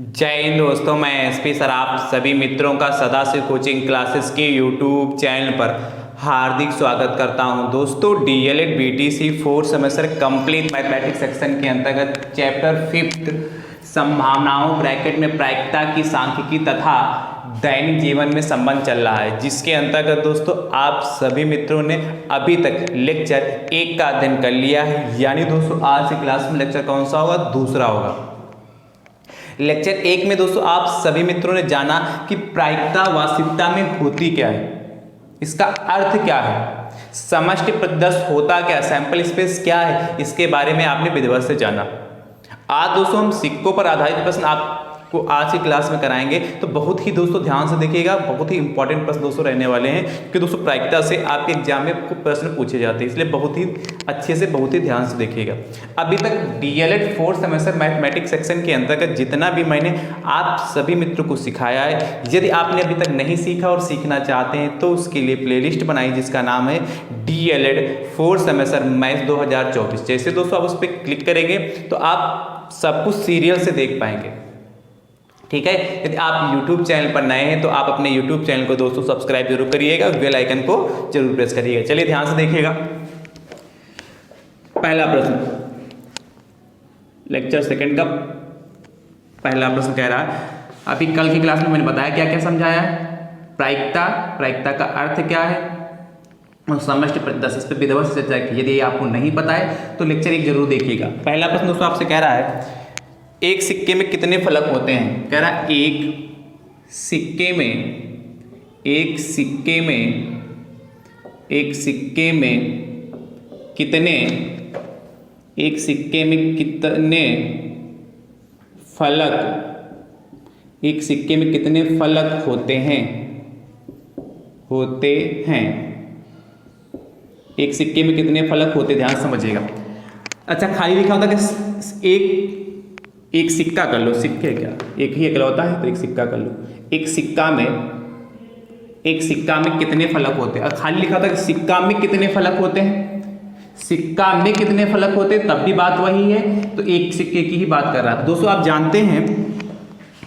जय हिंद दोस्तों, मैं एसपी सर आप सभी मित्रों का सदाशिव कोचिंग क्लासेस के यूट्यूब चैनल पर हार्दिक स्वागत करता हूं। दोस्तों DElEd BTC 4 semester complete mathematics section के अंतर्गत चैप्टर 5 संभावनाओं ब्रैकेट में प्रायिकता की सांख्यिकी तथा दैनिक जीवन में संबंध चल रहा है, जिसके अंतर्गत दोस्तों आप सभी मित्रों ने अभी तक लेक्चर 1 का अध्ययन कर लिया है। यानी दोस्तों आज की क्लास में लेक्चर कौन सा होगा? दूसरा होगा। लेक्चर 1 में दोस्तों आप सभी मित्रों ने जाना कि प्रायिकता वास्तविकता में होती क्या है, इसका अर्थ क्या है, समष्टि प्रतिदर्श होता क्या, सैंपल स्पेस क्या है, इसके बारे में आपने विधिवत से जाना। आज दोस्तों हम सिक्कों पर आधारित प्रश्न आपको आज की क्लास में कराएंगे, तो बहुत ही दोस्तों ध्यान से देखिएगा। बहुत ही इंपॉर्टेंट प्रश्न दोस्तों रहने वाले हैं कि दोस्तों प्रायिकता से आपके एग्जाम में प्रश्न पूछे जाते हैं, इसलिए बहुत ही अच्छे से बहुत ही ध्यान से देखिएगा। अभी तक डीएलएड 4 सेमेस्टर मैथमेटिक्स सेक्शन के अंतर्गत जितना भी मैंने आप सभी मित्रों को सिखाया है, यदि आपने अभी तक नहीं सीखा और सीखना चाहते हैं तो उसके लिए प्लेलिस्ट बनाई जिसका नाम है डीएलएड 4 सेमेस्टर मैथ्स 2024। जैसे दोस्तों आप उस पर क्लिक करेंगे तो आप सब कुछ सीरियल से देख पाएंगे। ठीक है, यदि आप YouTube चैनल पर नए हैं तो आप अपने YouTube चैनल को दोस्तों सब्सक्राइब जरूर करिएगा, बेल आइकन को जरूर प्रेस करिएगा। चलिए ध्यान से देखिएगा। पहला प्रश्न लेक्चर 2 का पहला प्रश्न कह रहा है, अभी कल की क्लास में मैंने बताया क्या क्या समझाया है। प्रायिकता का अर्थ क्या है और समष्टि प्रतिदर्श, इस पर विधिवत से चर्चा की। यदि आपको नहीं पता है तो लेक्चर 1 जरूर देखिएगा। पहला प्रश्न दोस्तों आपसे कह रहा है एक सिक्के में कितने फलक होते हैं। कह रहा है एक सिक्के में कितने फलक होते हैं। एक सिक्के में कितने फलक होते, ध्यान समझिएगा। अच्छा, खाली लिखा होता कि एक सिक्का कर लो, सिक्के क्या एक ही इकलौता है तो एक सिक्का कर लो। एक सिक्का में कितने फलक होते हैं। और खाली लिखा था कि सिक्का में कितने फलक होते हैं, सिक्का में कितने फलक होते हैं, तब भी बात वही है, तो एक सिक्के की ही बात कर रहा था। दोस्तों आप जानते हैं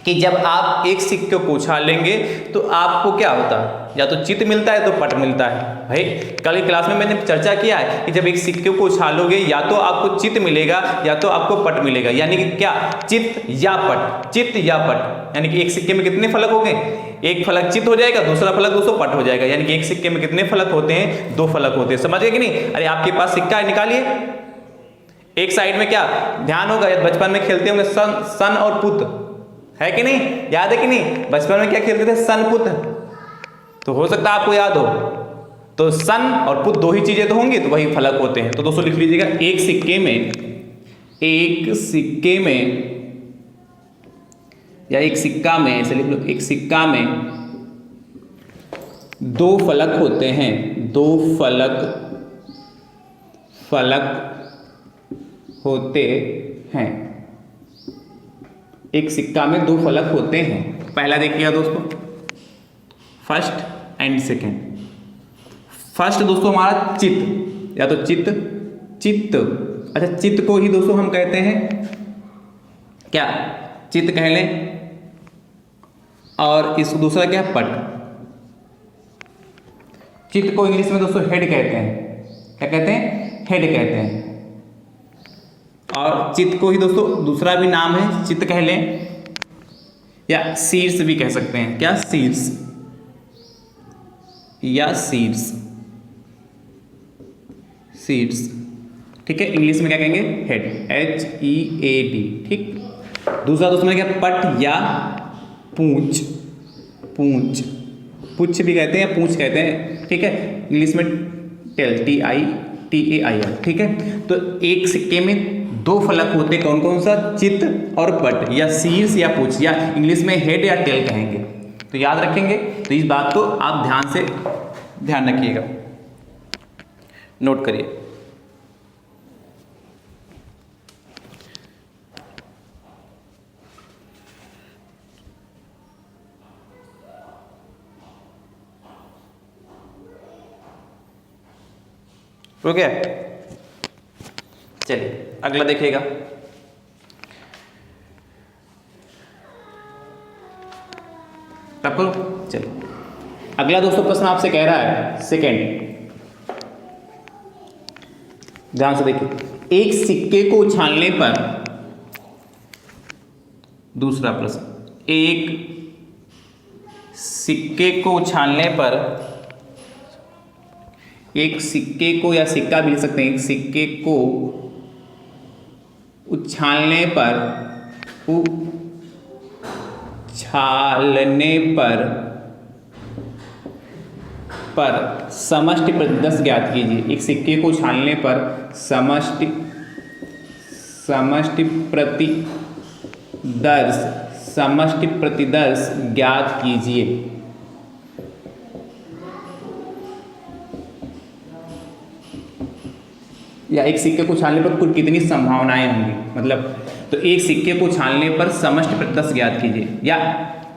कि जब आप एक सिक्के को उछालेंगे तो आपको क्या होता है, या तो चित्त मिलता है तो पट मिलता है। भाई कल की क्लास में मैंने चर्चा किया है कि जब एक सिक्के को उछालोगे या तो आपको चित्त मिलेगा या तो आपको पट मिलेगा। यानी कि क्या, चित्त या पट। यानी कि एक सिक्के में कितने फलक हो गए, एक फलक चित्त हो जाएगा, दूसरा फलक दोस्तों पट हो जाएगा। यानी कि एक सिक्के में कितने फलक होते हैं, 2 फलक होते हैं। समझ गए कि नहीं? अरे आपके पास सिक्का है, निकालिए। एक साइड में क्या ध्यान होगा, बचपन में खेलते होंगे सन और पुत, है कि नहीं, याद है कि नहीं? बचपन में क्या खेलते थे, सन पुत, तो हो सकता है आपको याद हो। तो सन और पुत 2 ही चीजें तो होंगी, तो वही फलक होते हैं। तो दोस्तों लिख लीजिएगा, एक सिक्के में या एक सिक्का में, ऐसे लिख लो, एक सिक्का में 2 फलक होते हैं, 2 फलक होते हैं। एक सिक्का में 2 फलक होते हैं। पहला देखिएगा दोस्तों, फर्स्ट एंड सेकेंड। फर्स्ट दोस्तों हमारा चित्त, या तो चित्त। अच्छा, चित्त को ही दोस्तों हम कहते हैं क्या, चित्त कह लें। और इस दूसरा क्या, पट। चित्त को इंग्लिश में दोस्तों हेड कहते हैं। क्या कहते हैं? हेड कहते हैं। और चित्त को ही दोस्तों दूसरा भी नाम है, चित्त कह लें, या शीर्ष भी कह सकते हैं। क्या, शीर्ष या शीर्ष। ठीक है, इंग्लिश में क्या कहेंगे, हेड, HEAD। ठीक, दूसरा दोस्तों में क्या, पट या पूंछ भी कहते हैं, पूंछ कहते हैं। ठीक है, इंग्लिश में टेल, TITAIL। ठीक है, तो एक सिक्के में 2 फलक होते, कौन कौन सा, चित्त और पट, या शीर्ष या पूंछ, या इंग्लिश में हेड या टेल कहेंगे। तो याद रखेंगे, तो इस बात को आप ध्यान रखिएगा, नोट करिए। हो गया? चलिए अगला देखिएगा। तब करो। चलो अगला दोस्तों प्रश्न आपसे कह रहा है सेकेंड, ध्यान से देखिए। एक सिक्के को उछालने पर, दूसरा प्रश्न, एक सिक्के को उछालने पर, एक सिक्के को या सिक्का भी लिख सकते हैं, एक सिक्के को उछालने पर, उछालने पर समष्टि प्रतिदर्श ज्ञात कीजिए। एक सिक्के को उछालने पर समष्टि प्रतिदर्श ज्ञात कीजिए। या एक सिक्के को उछालने पर कुल कितनी संभावनाएं होंगी, मतलब तो एक सिक्के को उछालने पर समष्टि प्रतिदर्श ज्ञात कीजिए। या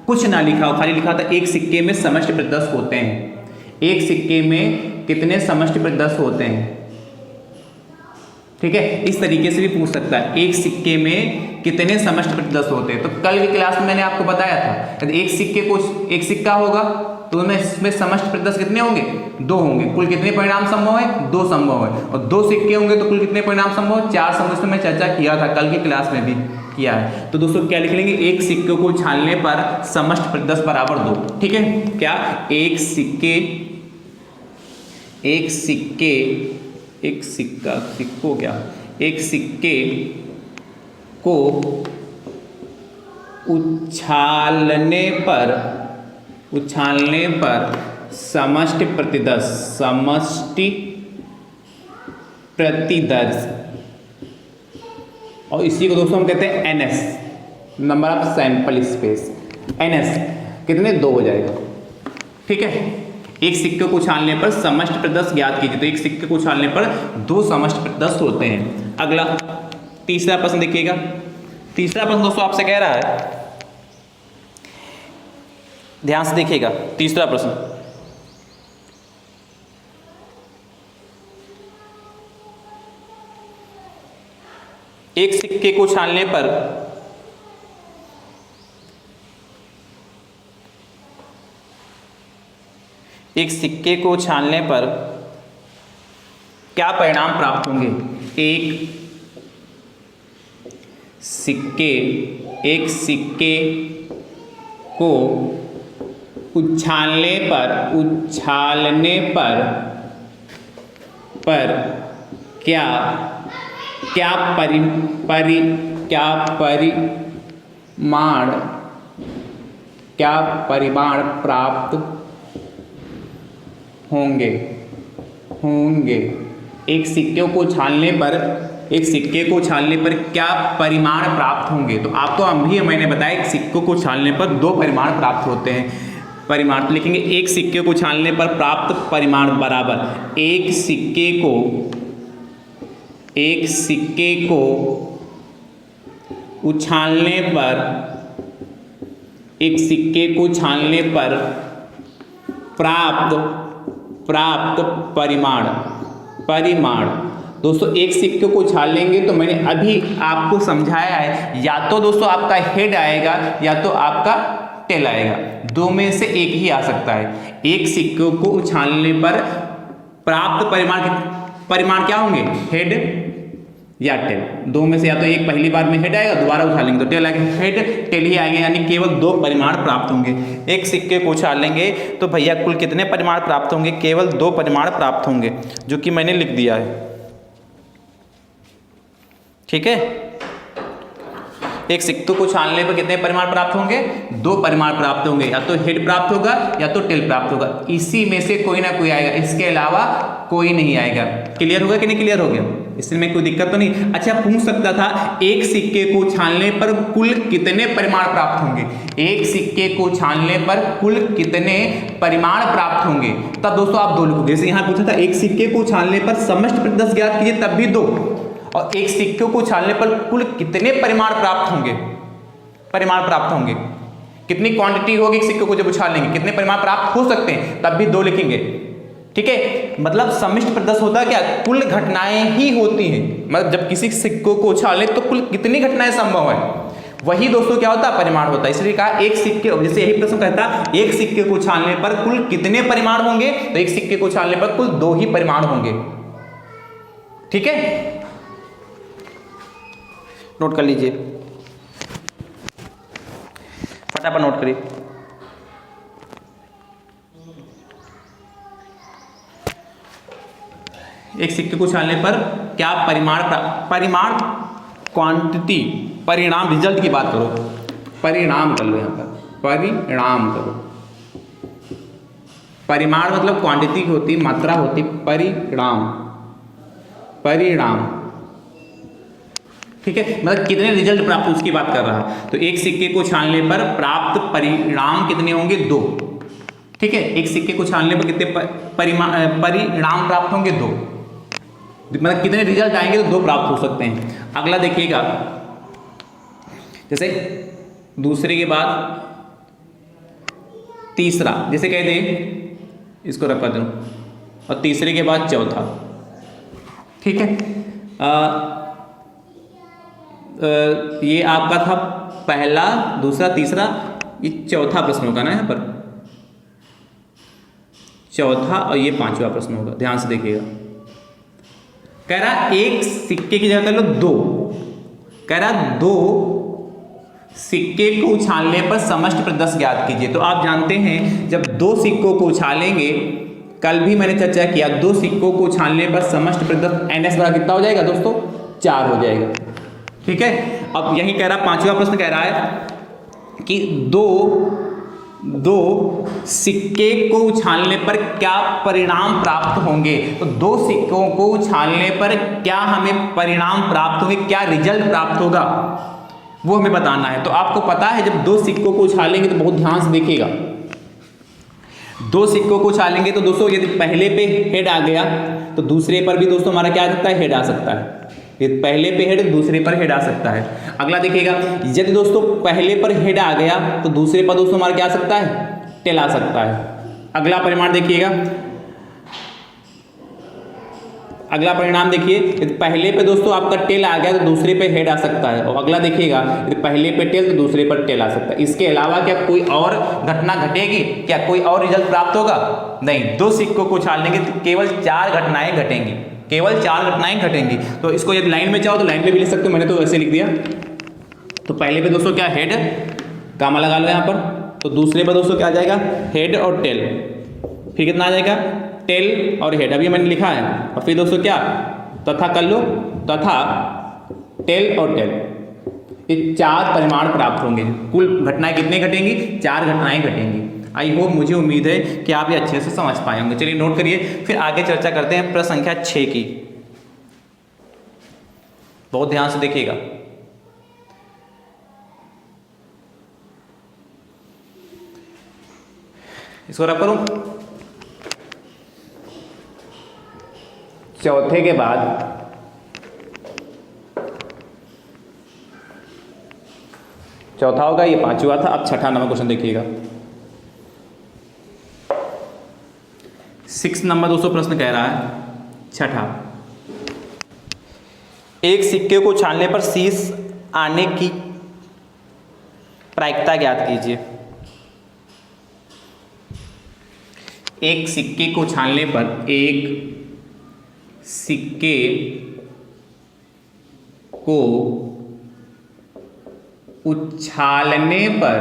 कुछ ना लिखा हो, खाली लिखा था एक सिक्के में समष्टि प्रतिदर्श होते हैं। एक सिक्के में कितने समष्टि प्रतिदर्श होते हैं, ठीक है, इस तरीके से भी पूछ सकता है। एक सिक्के में कितने समष्टि प्रतिदर्श होते हैं। तो कल की क्लास में मैंने आपको बताया था, यदि एक सिक्का होगा तो इसमें समष्टि प्रतिदर्श कितने होंगे, 2 होंगे। कुल कितने परिणाम संभव है, 2 संभव है। और 2 सिक्के होंगे तो कुल कितने परिणाम संभव है, 4 संभव। इसमें मैं चर्चा किया था, कल की क्लास में भी किया है। तो दोस्तों क्या लिख लेंगे, एक सिक्के को उछालने पर समष्टि प्रतिदर्श बराबर 2, ठीक है। क्या एक सिक्के को उछालने पर समष्टि प्रतिदर्श, और इसी को दोस्तों हम कहते हैं NS, number of sample space. NS कितने, 2 हो जाएगा, ठीक है। एक सिक्के को उछालने पर समष्टि प्रतिदर्श ज्ञात कीजिए। तो एक सिक्के को उछालने पर 2 समष्टि प्रतिदर्श होते हैं। अगला तीसरा प्रश्न देखिएगा। तीसरा प्रश्न दोस्तों आपसे कह रहा है, ध्यान से देखिएगा। तीसरा प्रश्न, एक सिक्के को उछालने पर क्या परिणाम प्राप्त होंगे। एक सिक्के को उछालने पर क्या परिमाण प्राप्त होंगे। एक सिक्के को उछालने पर क्या परिमाण प्राप्त होंगे। तो आपको मैंने बताया कि सिक्कों को उछालने पर 2 परिमाण प्राप्त होते हैं। परिमाण तो लिखेंगे, एक सिक्के को उछालने पर प्राप्त परिमाण बराबर एक सिक्के को उछालने पर प्राप्त परिमाण। दोस्तों एक सिक्के को उछालेंगे तो मैंने अभी आपको समझाया है, या तो दोस्तों आपका हेड आएगा या तो आपका टेल आएगा, 2 में से एक ही आ सकता है। एक सिक्के को उछालने पर प्राप्त परिमाण क्या होंगे, हेड या टेल। 2 में से या तो एक पहली बार में हेड आएगा, दोबारा उछालेंगे तो टेल आएगा, हेड टेल ही आएंगे, यानी केवल 2 परिमाण प्राप्त होंगे। एक सिक्के को उछालेंगे तो भैया कुल कितने परिमाण प्राप्त होंगे, केवल 2 परिमाण प्राप्त होंगे, जो कि मैंने लिख दिया है, ठीक है। एक सिक्के को उछालने पर कितने परिमाण प्राप्त होंगे, 2 परिमाण प्राप्त होंगे, या तो हेड प्राप्त होगा या तो टेल प्राप्त होगा। इसी में से कोई ना कोई आएगा, इसके अलावा कोई नहीं आएगा। क्लियर होगा कि नहीं क्लियर हो गया, इसमें कोई दिक्कत तो नहीं। अच्छा पूछ सकता था एक सिक्के को उछालने पर कुल कितने परिमाण प्राप्त होंगे, एक सिक्के को उछालने पर कुल कितने परिमाण प्राप्त होंगे। तब दोस्तों आप 2 लिखोगे। जैसे यहाँ पूछा था एक सिक्के को उछालने पर समष्टि प्रतिदर्श ज्ञात कीजिए, तब भी 2, और एक सिक्के को उछालने पर कुल कितने परिमाण प्राप्त होंगे, कितनी क्वांटिटी होगी एक सिक्के को जब उछालेंगे, कितने परिमाण प्राप्त हो सकते हैं, तब भी 2 लिखेंगे, ठीक है। मतलब समष्टि प्रतिदर्श होता है क्या, कुल घटनाएं ही होती हैं। मतलब जब किसी सिक्कों को उछालें तो कुल कितनी घटनाएं संभव है, वही दोस्तों क्या होता है, परिमाण होता है। इसलिए कहा एक सिक्के, जैसे यही प्रश्न कहता एक सिक्के को उछालने पर कुल कितने परिमाण होंगे, तो एक सिक्के को उछालने पर कुल 2 ही परिमाण होंगे। ठीक है, नोट कर लीजिए, फटाफट नोट करिए। एक सिक्के को उछालने पर क्या परिमाण क्वांटिटी, परिणाम, रिजल्ट की बात करो, परिणाम कर लो, यहां पर परिणाम करो। परिमाण मतलब क्वांटिटी की होती, मात्रा होती, परिणाम, ठीक है, मतलब कितने रिजल्ट प्राप्त उसकी बात कर रहा है। तो एक सिक्के को उछालने पर प्राप्त परिणाम कितने होंगे, 2। ठीक है, एक सिक्के को उछालने पर कितने परिणाम प्राप्त होंगे, 2, मतलब कितने रिजल्ट आएंगे, तो 2 प्राप्त हो सकते हैं। अगला देखिएगा, जैसे दूसरे के बाद तीसरा, जैसे कहते हैं इसको रखा दूं, और तीसरे के बाद चौथा। ठीक है, ये आपका था पहला, दूसरा, तीसरा, ये चौथा प्रश्न होगा ना, यहाँ पर चौथा, और ये 5वां प्रश्न होगा। ध्यान से देखिएगा, कह रहा एक सिक्के की जगह कर लो 2, कह रहा 2 सिक्के को उछालने पर समष्टि प्रतिदर्श ज्ञात कीजिए। तो आप जानते हैं जब 2 सिक्कों को उछालेंगे, कल भी मैंने चर्चा किया, 2 सिक्कों को उछालने पर समष्टि प्रतिदर्श NS बराबर कितना हो जाएगा दोस्तों, 4 हो जाएगा। ठीक है, अब यही कह रहा 5वां प्रश्न कह रहा है कि दो सिक्के को उछालने पर क्या परिणाम प्राप्त होंगे। तो 2 सिक्कों को उछालने पर क्या हमें परिणाम प्राप्त होंगे, क्या रिजल्ट प्राप्त होगा, वो हमें बताना है। तो आपको पता है जब 2 सिक्कों को उछालेंगे, तो बहुत ध्यान से देखिएगा, 2 सिक्कों को उछालेंगे तो दोस्तों यदि पहले पे हेड आ गया तो दूसरे पर भी दोस्तों हमारा क्या आ सकता है, हेड आ सकता है। ये पहले पे हेड, दूसरे पर हेड आ सकता है। अगला देखिएगा, यदि दोस्तों पहले पर हेड आ गया तो दूसरे पर दोस्तों हमारा क्या आ सकता है, टेल आ सकता है। अगला परिमाण देखिएगा, अगला परिणाम देखिए, यदि पहले पे दोस्तों आपका टेल आ गया तो दूसरे पे हेड आ सकता है। और अगला देखिएगा, यदि पहले पे टेल तो दूसरे पर टेल आ सकता है। इसके अलावा क्या कोई और घटना घटेगी, क्या कोई और रिजल्ट प्राप्त होगा, नहीं। 2 सिक्कों को उछालेंगे तो केवल 4 घटनाएं घटेंगी, केवल 4 घटनाएं घटेंगी। तो इसको यदि लाइन में चाहो तो लाइन में भी लिख सकते हो, मैंने तो ऐसे लिख दिया। तो पहले पे दोस्तों क्या, हेड, गामा लगा लो यहाँ पर। तो दूसरे पर दोस्तों क्या आ जाएगा, हेड और टेल। फिर कितना आ जाएगा, टेल और हेड, अभी मैंने लिखा है। और फिर दोस्तों क्या, तथा कर लो, तथा टेल और टेल, ये 4 परिमाण प्राप्त होंगे। कुल घटनाएं कितनी घटेंगी, 4 घटनाएं घटेंगी। आई होप, मुझे उम्मीद है कि आप ये अच्छे से समझ पाए होंगे। चलिए नोट करिए, फिर आगे चर्चा करते हैं प्रश्न संख्या 6 की। बहुत ध्यान से देखिएगा, इसको रख करूं। चौथे के बाद चौथा होगा, ये 5वां था। अब 6ठा नंबर क्वेश्चन देखिएगा। 6 नंबर दोस्तों प्रश्न कह रहा है, 6ठा, एक सिक्के को उछालने पर शीश आने की प्रायिकता ज्ञात कीजिए। एक सिक्के को उछालने पर, एक सिक्के को उछालने पर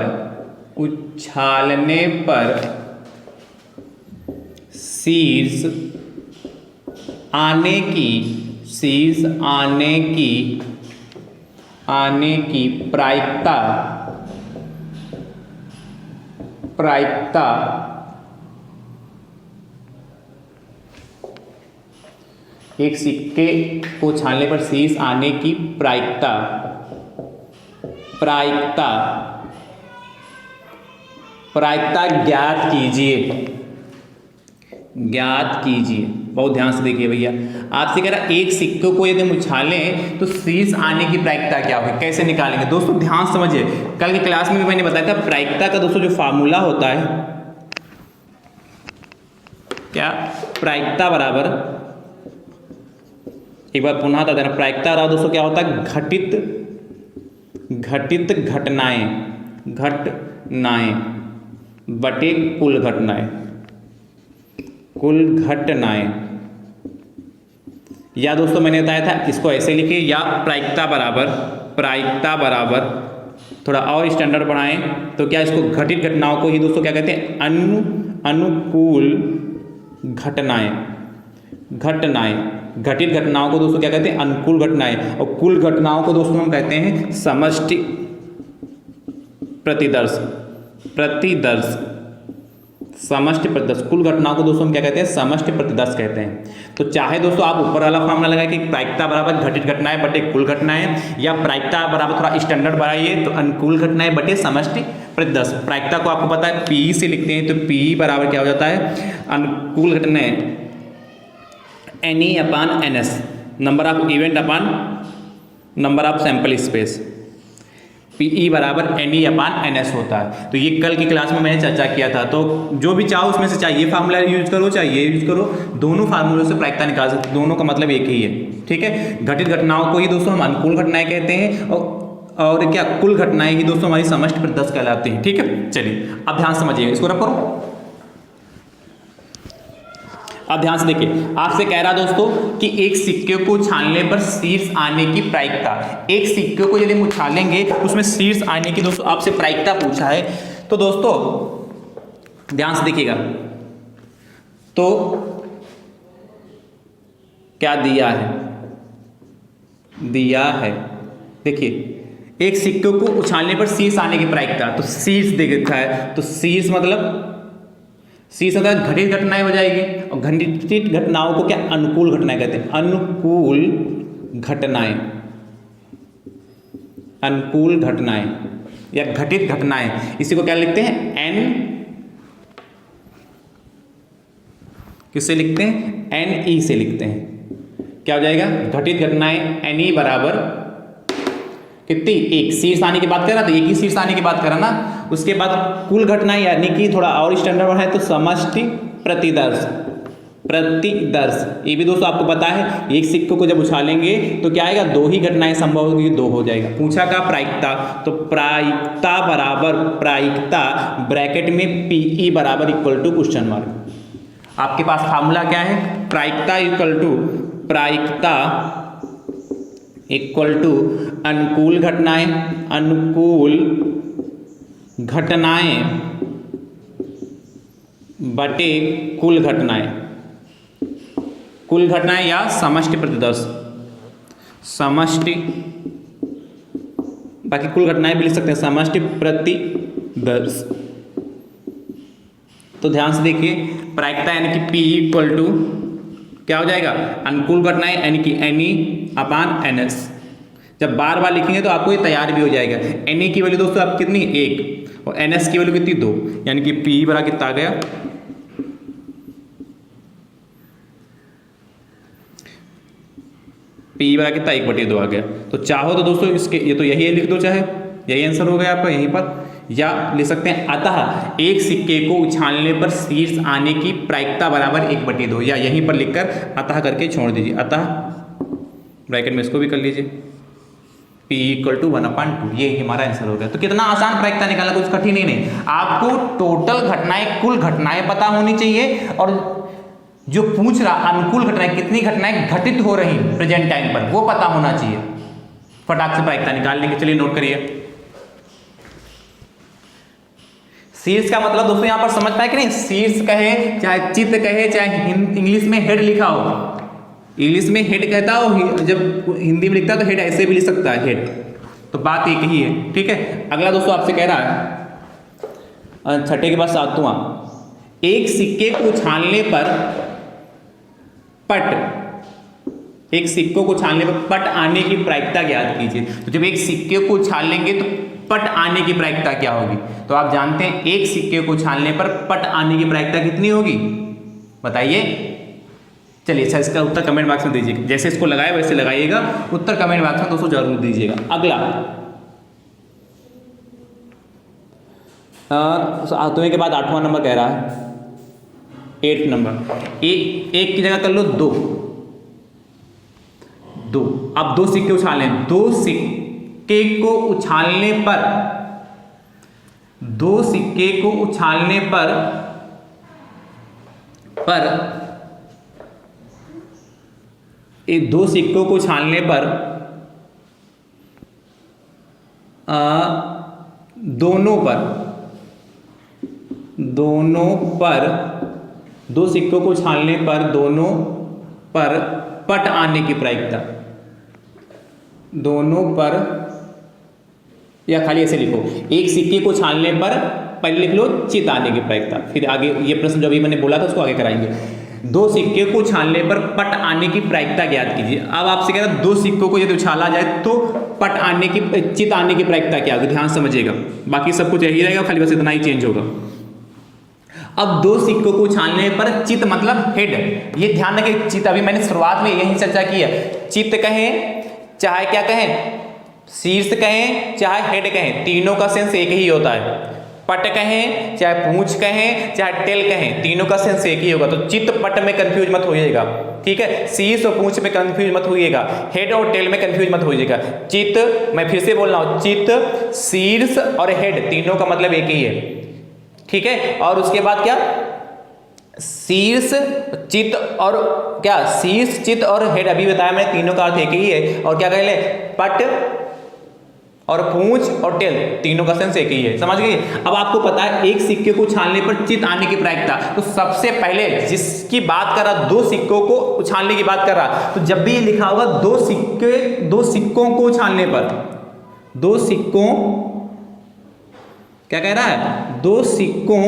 शीर्ष आने की प्रायिकता एक सिक्के को उछालने पर शीर्ष आने की प्रायिकता ज्ञात कीजिए। बहुत ध्यान से देखिए भैया, आपसे कह रहा एक सिक्के को यदि हम उछालें तो शीर्ष आने की प्रायिकता क्या होगी, कैसे निकालेंगे। दोस्तों ध्यान समझिए, कल की क्लास में भी मैंने बताया था प्रायिकता का दोस्तों जो फार्मूला होता है, क्या, प्रायिकता बराबर, एक बार पुनः बता देना, प्रायिकता बराबर दोस्तों क्या होता है, घटित घटित घटनाएं बटे कुल घटनाएं, कुल घटनाएं। या दोस्तों मैंने बताया था इसको ऐसे लिखिए, या प्रायिकता बराबर थोड़ा और स्टैंडर्ड बढ़ाएं तो क्या, इसको घटित घटनाओं को ही दोस्तों क्या कहते हैं, अनुकूल घटनाएं। घटित घटनाओं को दोस्तों क्या कहते हैं, अनुकूल घटनाएं। और कुल घटनाओं को दोस्तों हम कहते हैं समष्टि प्रतिदर्श। समष्टि प्रतिदर्श। कुल घटनाओं को दोस्तों हम क्या कहते हैं, समष्टि प्रतिदर्श कहते हैं। तो चाहे दोस्तों आप ऊपर वाला फॉर्मूला लगाए कि प्रायिकता बराबर घटित घटनाएं बटे कुल घटनाएं, या प्रायिकता बराबर थोड़ा स्टैंडर्ड बढ़ाइए तो अनुकूल घटनाएं बटे समष्टि प्रतिदर्श। प्रायिकता को आपको पता है पी से लिखते हैं, तो पी बराबर क्या हो जाता है, अनुकूल घटनाएं NE/NS, number of event upon number of sample space. PE बराबर NE/NS होता है। तो ये कल की क्लास में मैंने चर्चा किया था। तो जो भी चाहो उसमें से चाहे ये फार्मूला यूज करो चाहे ये यूज करो, दोनों फार्मूलों से प्रायिकता निकाल सकते, दोनों का मतलब एक ही है। ठीक है, घटित घटनाओं को ही दोस्तों हम अनुकूल घटनाएं कहते हैं, और क्या, कुल घटनाएं ही दोस्तों हमारी समष्टि प्रतिदर्श कहलाती हैं। ठीक है, चलिए अब ध्यान समझिए, इसको रखो। अब ध्यान से देखिए, आपसे कह रहा दोस्तों कि एक सिक्के को उछालने पर शीर्ष आने की प्रायिकता, एक सिक्के को यदि हम उछालेंगे तो उसमें शीर्ष आने की दोस्तों आपसे प्रायिकता पूछा है। तो दोस्तों ध्यान से देखिएगा, तो क्या दिया है, देखिए एक सिक्के को उछालने पर शीर्ष आने की प्रायिकता, तो शीर्ष देखा है, तो शीर्ष मतलब घटित घटनाएं हो जाएगी, और घटित घटनाओं को क्या, अनुकूल घटनाएं कहते हैं। अनुकूल घटनाएं या घटित घटनाएं, इसी को क्या लिखते हैं, किससे लिखते हैं, NE से लिखते हैं। क्या हो जाएगा, घटित घटनाएं NE बराबर कितनी, एक। शीर्ष आने की बात कर रहा था, एक ही शीर्ष आने की बात कर रहा ना। उसके बाद कुल घटनाएं यानी कि थोड़ा और स्टैंडर्ड है तो समष्टि प्रतिदर्श। ये भी दोस्तों आपको पता है, एक सिक्के को जब उछालेंगे तो क्या आएगा, दो ही घटनाएं संभव होगी, दो हो जाएगा। पूछा का प्रायिकता, तो प्रायिकता ब्रैकेट में PE बराबर इक्वल टू क्वेश्चन मार्क। आपके पास फार्मूला क्या है, प्रायिकता इक्वल टू अनुकूल घटनाएं बटे कुल घटनाएं या समष्टि प्रतिदर्श। बाकी कुल घटनाएं भी लिख सकते हैं, समष्टि प्रतिदर्श। तो ध्यान से देखिए, प्रायिकता यानी कि P इक्वल टू क्या हो जाएगा, अनुकूल घटनाएं यानी कि NE/NS। जब बार बार लिखेंगे तो आपको ये तैयार भी हो जाएगा। NE की वैल्यू दोस्तों आप कितनी, 1, और NS की वैल्यू कितनी, 2, यानी कि P बराबर कितना आ गया, P बराबर कितना, 1/2 आ गया। तो चाहो तो दोस्तों इसके ये तो यही लिख दो, चाहे यही आंसर हो गया आपका यहीं पर, या लिख सकते हैं अतः एक सिक्के को उछालने पर शीर्ष आने की प्रायिकता बराबर 1/2, या यहीं पर लिखकर अतः करके छोड़ दीजिए। अतः ब्रैकेट में इसको भी कर लीजिए, P इक्वल टू 1/2, ये हमारा आंसर हो गया। तो कितना आसान प्रायिकता निकाला, कुछ कठिन ही नहीं। आपको टोटल घटनाएं, कुल घटनाएं पता होनी चाहिए, और जो पूछ रहा अनुकूल घटनाएं, कितनी घटनाएं घटित हो रही प्रेजेंट टाइम पर, वो पता होना चाहिए। फटाक से प्रायिकता निकाल लेंगे। चलिए नोट करिए, शीर्ष का मतलब दोस्तों यहां पर समझ पाए कि नहीं, शीर्ष कहे चाहे चित्त कहे चाहे इंग्लिश में हेड लिखा हो, इंग्लिश में हेड कहता हो, जब हिंदी में लिखता है तो हेड ऐसे भी लिख सकता है, हेड। तो बात एक ही है। ठीक है, अगला दोस्तों आपसे कह रहा है छठे के बाद 7वां, एक सिक्के को उछालने पर एक सिक्कों को उछालने पर पट आने की प्रायिकता ज्ञात कीजिए। तो जब एक सिक्के को उछालेंगे तो पट आने की प्रायिकता क्या होगी, तो आप जानते हैं एक सिक्के को उछालने पर पट आने की प्रायिकता कितनी होगी, बताइए। चलिए अच्छा, इसका उत्तर कमेंट बॉक्स में दीजिएगा, जैसे इसको लगाए वैसे लगाइएगा, उत्तर कमेंट बॉक्स में दोस्तों जरूर दीजिएगा। अगला 7वें के बाद 8वां नंबर कह रहा है, 8 नंबर, एक की जगह कर लो 2। अब 2 सिक्के उछालें, सिक्के को उछालने पर, दो सिक्के को उछालने पर दो सिक्कों को उछालने पर दोनों पर दो सिक्कों को उछालने पर दोनों पर पट आने की प्रायिकता, दोनों पर, या खाली ऐसे लिखो, एक सिक्के को उछालने पर पहले लिख लो चित आने की प्रायिकता, फिर आगे ये प्रश्न जो अभी मैंने बोला था उसको आगे कराएंगे। दो सिक्के को उछालने पर पट आने की प्रायिकता ज्ञात कीजिए। अब आपसे कह रहा है दो सिक्कों को यदि उछाला जाए तो पट आने की, चित आने की प्रायिकता क्या होगी, ध्यान समझिएगा, बाकी सब कुछ यही रहेगा, खाली बस इतना ही चेंज होगा। अब दो सिक्कों को उछालने पर चित मतलब हेड, ये ध्यान रखें, चित अभी मैंने शुरुआत में यही चर्चा की है, चित कहें चाहे क्या कहें, शीर्ष कहें चाहे हेड कहें, तीनों का सेंस एक ही होता है। पट कहें चाहे पूंछ कहें चाहे टेल कहें, तीनों का सेंस एक ही होगा। तो चित पट में कंफ्यूज मत होइएगा, ठीक है, शीर्ष और पूंछ में कंफ्यूज मत होइएगा, हेड और टेल में कंफ्यूज मत होइएगा। चित, मैं फिर से बोल रहा हूं, चित, शीर्ष और हेड तीनों का मतलब एक ही है, ठीक है। और उसके बाद क्या, शीर्ष, चित और क्या, शीर्ष, चित और हेड, अभी बताया मैंने, तीनों का अर्थ एक ही है। और क्या कह ले, पट और पूंछ और टेल तीनों का सेंस एक ही है, समझ गए। अब आपको पता है एक सिक्के को उछालने पर चित आने की प्रायिकता, तो सबसे पहले जिसकी बात कर रहा, दो सिक्कों को उछालने की बात कर रहा, तो जब भी ये लिखा होगा दो सिक्कों को उछालने पर, दो सिक्कों, क्या कह रहा है, दो सिक्कों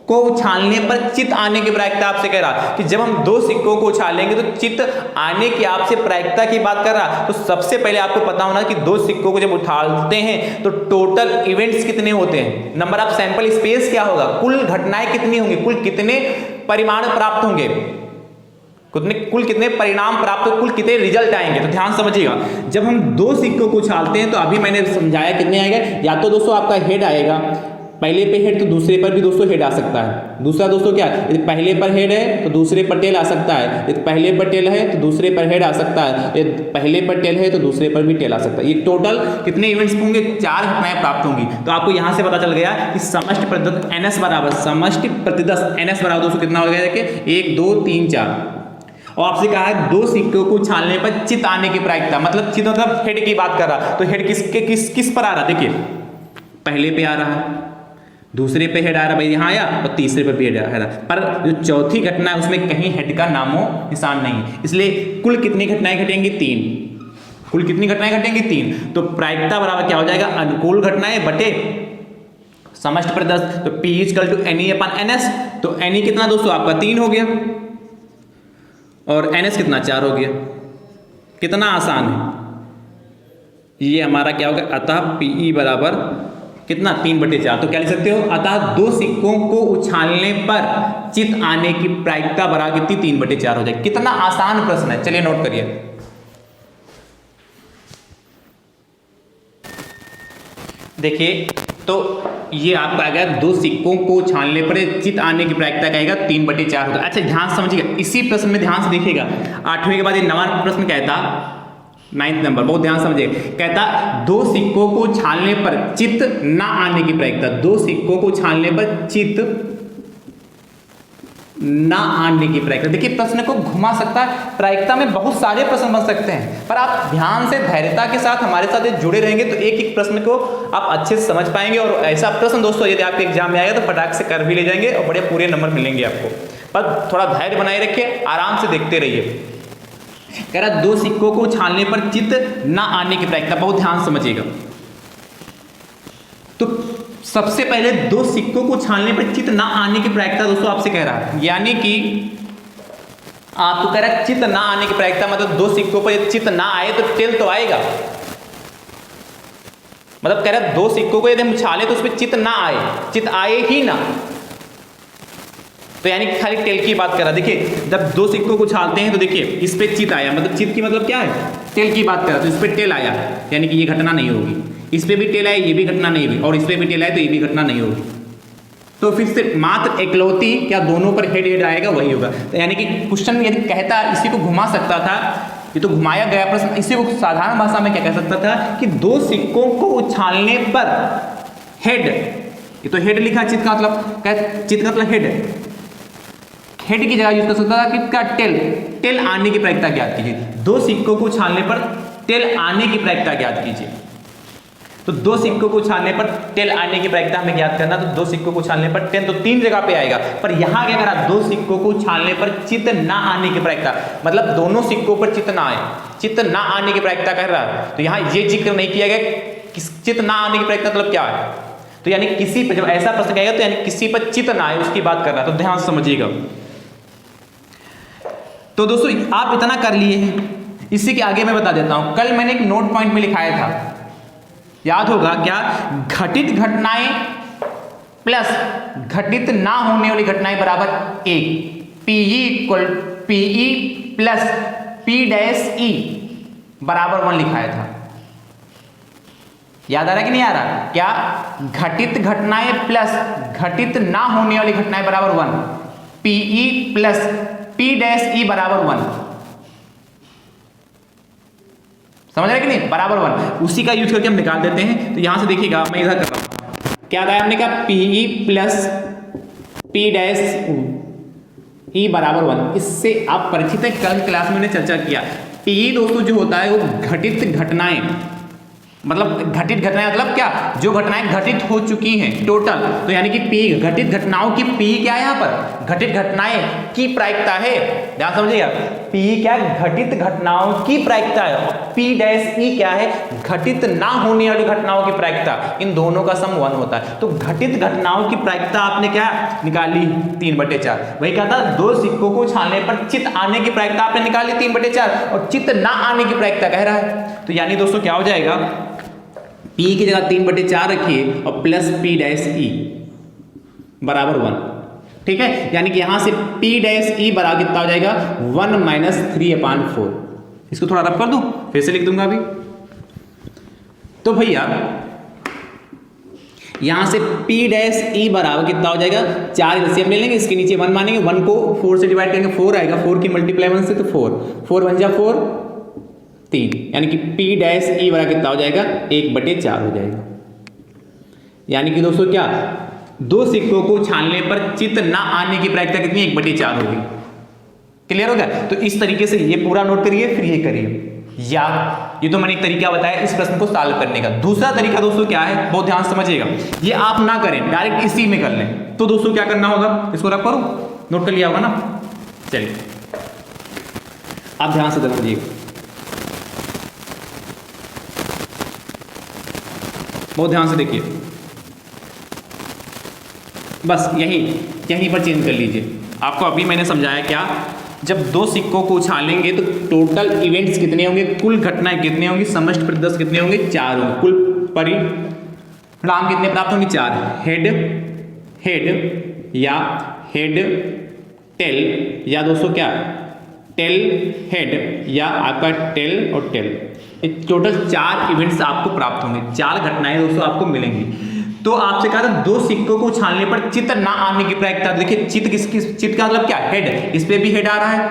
को उछालने पर चित आने की प्रायिकता आपसे कह रहा कि जब हम दो सिक्कों को उछालेंगे तो चित आने की आपसे प्रायिकता की बात कर रहा। तो सबसे पहले आपको पता होना कि दो सिक्कों को जब उछालते हैं तो टोटल इवेंट्स कितने होते हैं, नंबर ऑफ सैंपल स्पेस क्या होगा, कुल घटनाएं कितनी होंगी, कुल कितने परिमाण प्राप्त होंगे, कुल कितने परिणाम प्राप्त, कुल कितने रिजल्ट आएंगे। तो ध्यान समझिएगा, जब हम दो सिक्कों को उछालते हैं तो अभी मैंने समझाया कितने आएगा, या तो दोस्तों आपका हेड आएगा, पहले पे हेड तो दूसरे पर भी दोस्तों हेड आ सकता है। दूसरा दोस्तों क्या, यदि पहले पर हेड है तो दूसरे पर टेल आ सकता है, यदि पहले पर टेल है तो दूसरे पर हेड आ सकता है, यदि पहले पर टेल है तो दूसरे पर भी टेल आ सकता है। ये टोटल कितने इवेंट्स होंगे, 4 घटनाएं प्राप्त होंगी। तो आपको यहाँ से पता चल गया कि समष्टि प्रतिदत्त NS बराबर, समष्टि प्रतिदत्त NS बराबर दोस्तों कितना हो गया, देखिए 1 2 3 4। और आपसे कहा है दो सिक्कों को उछालने पर चित आने की प्रायिकता, मतलब चित मतलब हेड की बात कर रहा, तो हेड किस पर आ रहा, देखिए पहले पे आ रहा है, दूसरे पे हेड आ रहा, भाई यहाँ आया, और तीसरे पे भी हेड आ रहा, पर जो चौथी घटना है उसमें कहीं हेड का नामो निशान नहीं है। इसलिए कुल कितनी घटनाएं घटेंगी, 3। कुल कितनी घटनाएं घटेंगी, 3। तो प्रायिकता बराबर क्या हो जाएगा, अनुकूल घटनाएं बटे समष्टि प्रतिदत्त, तो P = NE/NS। तो NE कितना दोस्तों आपका 3 हो गया और NS कितना 4 हो गया, कितना आसान है ये हमारा क्या होगा। अतः PE बराबर कितना 3/4। तो क्या लिख सकते हो, अतः दो सिक्कों को उछालने पर चित आने की प्रायिकता बराबर कितनी, 3/4 हो जाएगी। कितना आसान प्रश्न है, चलिए नोट करिए। देखिए तो ये आपका आ गया, दो सिक्कों को उछालने पर चित आने की प्रायिकता कहेगा 3/4 होगा। अच्छा ध्यान समझिएगा, इसी प्रश्न में ध्यान से देखिएगा, 8वें के बाद ये 9वां प्रश्न कहता, 9th नंबर, बहुत ध्यान समझिएगा, कहता दो सिक्कों को उछालने पर चित ना आने की प्रायिकता, दो सिक्कों को उछालने पर चित ना आने की प्रायिकता। देखिए प्रश्न को घुमा सकता है, प्रायिकता में बहुत सारे प्रश्न बन सकते हैं, पर आप ध्यान से धैर्यता के साथ हमारे साथ जुड़े रहेंगे तो एक एक प्रश्न को आप अच्छे से समझ पाएंगे। और ऐसा प्रश्न दोस्तों यदि आपके एग्जाम में आएगा तो फटाक से कर भी ले जाएंगे और बड़े पूरे नंबर मिलेंगे आपको। पर थोड़ा धैर्य बनाए रखिए, आराम से देखते रहिए। कह रहा दो सिक्कों को उछालने पर चित ना आने की प्रायिकता, बहुत ध्यान समझिएगा। तो सबसे पहले दो सिक्कों को उछालने पर चित ना आने की प्रायिकता दोस्तों आपसे कह रहा है, यानी कि आपको कह रहा है चित ना आने की प्रायिकता, मतलब दो सिक्कों पर चित ना आए तो टेल तो आएगा, मतलब कह रहा है दो सिक्कों को यदि हम उछाले तो उसमें चित ना आए, चित आए ही ना, तो यानी खाली टेल की बात कर रहा है। देखिए जब दो सिक्कों को उछालते हैं तो देखिए इस पे चित आया, मतलब चित की मतलब क्या है, टेल की बात कर रहा है, तो इस पे टेल आया यानी कि ये घटना नहीं होगी, इस पे भी टेल आया ये भी घटना नहीं होगी, और इस पे भी टेल आया तो ये भी घटना नहीं होगी। तो फिर से मात्र एकलौती क्या दोनों पर हेड हेड आएगा वही होगा। तो यानी कि क्वेश्चन यदि कहता, इसी को घुमा सकता था ये तो घुमाया गया प्रश्न। इसी को साधारण भाषा में क्या कह सकता था कि दो सिक्कों को उछालने पर हेड, ये तो हेड लिखा, चित का मतलब क्या, चित का मतलब हेड की जगह यूज कर सकता था कि क्या, टेल आने की प्रायिकता ज्ञात कीजिए। दो सिक्कों को उछालने पर टेल आने की प्रायिकता ज्ञात कीजिए। तो दो सिक्कों को उछालने पर टेल आने की प्रायिकता हमें ज्ञात करना, तो दो सिक्कों को उछालने पर टेल तो तीन जगह पे आएगा, पर यहां क्या करा, दो सिक्कों को उछालने पर चित ना आने की प्रायिकता, मतलब दोनों सिक्कों पर चित ना आए, चित ना आने की प्रायिकता कह रहा है। तो यहां ये जिक्र नहीं किया गया चित ना आने की प्रायिकता मतलब क्या है, तो यानी किसी पर, जब ऐसा प्रश्न कहेगा तो यानी किसी पर चित ना आए उसकी बात कर रहा है, तो ध्यान समझिएगा। तो दोस्तों आप इतना कर लिए हैं, इसी के आगे मैं बता देता हूं। कल मैंने एक नोट पॉइंट में लिखाया था, याद होगा क्या, घटित घटनाएं प्लस घटित ना होने वाली घटनाएं बराबर 1, PE plus P dash E बराबर 1 लिखाया था। याद आ रहा है कि नहीं आ रहा, क्या, घटित घटनाएं प्लस घटित ना होने वाली घटनाएं बराबर 1, PE plus P dash E बराबर 1, समझ रहे कि नहीं, बराबर 1। उसी का यूज करके हम निकाल देते हैं। तो यहां से देखिएगा, मैं इधर कर रहा हूं, क्या था हमने कहा, PE plus P dash E बराबर 1। इससे आप परिचित हैं, कल क्लास में मैंने चर्चा किया। पीई दोस्तों जो होता है वो घटित घटनाएं, मतलब घटित घटनाएं मतलब क्या, जो घटनाएं घटित हो चुकी हैं टोटल, तो यानी कि पी घटित घटनाओं की, पी क्या है यहाँ पर, घटित घटनाएं की प्रायिकता है, ध्यान समझिएगा। पी क्या, घटित घटनाओं की प्रायिकता है, और पी डैश ई क्या है, घटित ना होने वाली घटनाओं की प्रायिकता। इन दोनों का सम 1 होता है। तो घटित घटनाओं की प्रायिकता आपने क्या निकाली, 3/4। वही कहा था, दो सिक्कों को उछालने पर चित आने की प्रायिकता आपने निकाली 3/4, और चित ना आने की प्रायिकता कह रहा है। तो यानी दोस्तों क्या हो जाएगा, P की जगह 3/4 रखिए और प्लस P डैश ई बराबर 1, ठीक है। यानी कि यहां से P डैश ई बराबर कितना हो जाएगा, 1 - 3/4। इसको थोड़ा रफ कर दूं, फिर से लिख दूंगा अभी। तो भैया यहां से P डैश ई बराबर कितना हो जाएगा, 4 एलसीएम ले लेंगे, इसके नीचे 1 मानेंगे, 1 को 4 से डिवाइड करेंगे, 4 आएगा, 4 की मल्टीप्लाई 1 से तो 4 1 जा 4, 3, यानी कि P डैश ई बराबर कितना हो जाएगा, 1/4 हो जाएगा। यानी कि दोस्तों क्या, दो सिक्कों को छानने पर चित ना आने की प्रायिकता कितनी, 1/4 होगी। क्लियर हो गया। तो इस तरीके से ये पूरा नोट करिए, फिर ये करिए, या ये तो मैंने एक तरीका बताया इस प्रश्न को सॉल्व करने का। दूसरा तरीका दोस्तों क्या है, बहुत ध्यान समझिएगा, ये आप ना करें, डायरेक्ट इसी में कर लें। तो दोस्तों क्या करना होगा, इसको रख करूं, नोट कर लिया होगा ना, चलिए आप ध्यान से समझिएगा, बहुत ध्यान से देखिए, बस यहीं पर चेंज कर लीजिए। आपको अभी मैंने समझाया क्या, जब दो सिक्कों को उछालेंगे तो टोटल इवेंट्स कितने होंगे, कुल घटनाएं कितने होंगी, समष्टि प्रतिदर्श कितने होंगे, 4 होंगे, कुल परिणाम कितने प्राप्त होंगे, 4। हेड या हेड टेल, या दोस्तों क्या, टेल हेड, या आपका टेल और टेल, टोटल 4 इवेंट्स आपको प्राप्त होंगे, 4 घटनाएं दोस्तों आपको मिलेंगी। तो आपसे कहा था दो सिक्कों को उछालने पर चित ना आने की प्रायिकता। देखिए चित का मतलब क्या, हेड, इस पे भी हेड आ रहा है,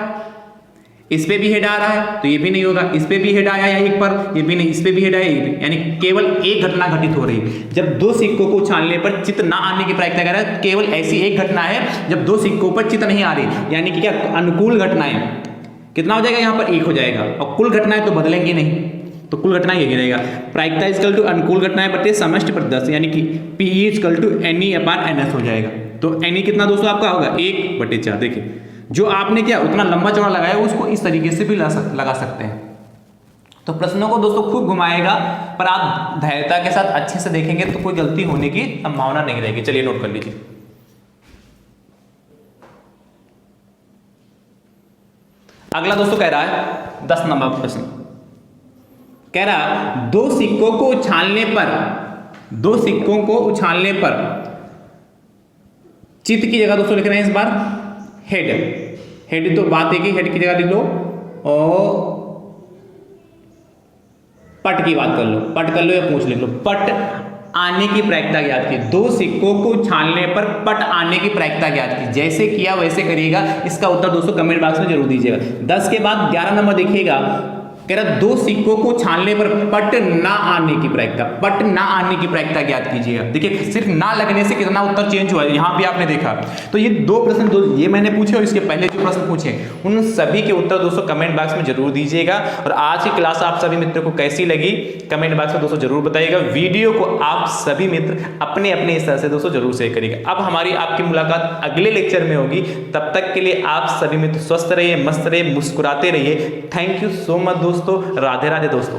इस पे भी हेड आ रहा है, तो ये भी नहीं होगा, इस पे भी हेड आया है एक पर, ये भी नहीं, इस पे भी हेड आया, यानी केवल एक घटना घटित हो रही है। जब दो सिक्कों को उछालने पर चित ना आने की प्रायिकता कह रहा है, केवल ऐसी एक घटना है जब दो सिक्कों पर चित नहीं आ रही, यानी कि क्या, अनुकूल घटनाएं कितना हो जाएगा, यहाँ पर 1 हो जाएगा, और कुल घटनाएं तो बदलेंगी नहीं, तो कुल घटना यही रहेगा। प्रायिकता इक्वल टू अनुकूल घटनाएं बटे समष्टि प्रतिदर्श, यानी कि P इक्वल टू NE/NS हो जाएगा। तो NE कितना दोस्तों आपका होगा, 1/4। देखिए जो आपने क्या उतना लंबा चौड़ा लगाया उसको इस तरीके से भी लगा सकते हैं। तो प्रश्नों को दोस्तों खूब घुमाएगा, पर आप धैर्यता के साथ अच्छे से देखेंगे तो कोई गलती होने की संभावना नहीं रहेगी। चलिए नोट कर लीजिए। अगला दोस्तों कह रहा है 10 नंबर प्रश्न, कह रहा दो सिक्कों को उछालने पर चित की जगह दोस्तों लिख रहे हैं इस बार हेड तो बात है कि हेड की जगह लिख लो, और पट की बात कर लो, पट कर लो या पूछ लिख लो। पट आने की प्रायिकता ज्ञात की। दो सिक्कों को छानने पर पट आने की प्रायिकता ज्ञात की। जैसे किया वैसे करिएगा। इसका उत्तर दोस्तों कमेंट बॉक्स में जरूर दीजिएगा। 10 के बाद 11 नंबर देखिएगा, कह रहा दो सिक्कों को छानने पर पट ना आने की प्रायिकता, पट ना आने की प्रायिकता ज्ञात कीजिएगा। देखिए सिर्फ ना लगने से कितना उत्तर चेंज हुआ है, यहां भी आपने देखा। तो ये दो प्रश्न ये मैंने पूछे और इसके पहले जो प्रश्न पूछे उन सभी के उत्तर दोस्तों कमेंट बॉक्स में जरूर दीजिएगा। और आज की क्लास आप सभी मित्रों को कैसी लगी कमेंट बॉक्स में दोस्तों जरूर बताइएगा। वीडियो को आप सभी मित्र अपने अपने हिसाब से दोस्तों जरूर शेयर करिएगा। अब हमारी आपकी मुलाकात अगले लेक्चर में होगी। तब तक के लिए आप सभी मित्र स्वस्थ रहिए, मस्त रहिए, मुस्कुराते रहिए। थैंक यू सो मच दोस्तों। राधे राधे दोस्तों।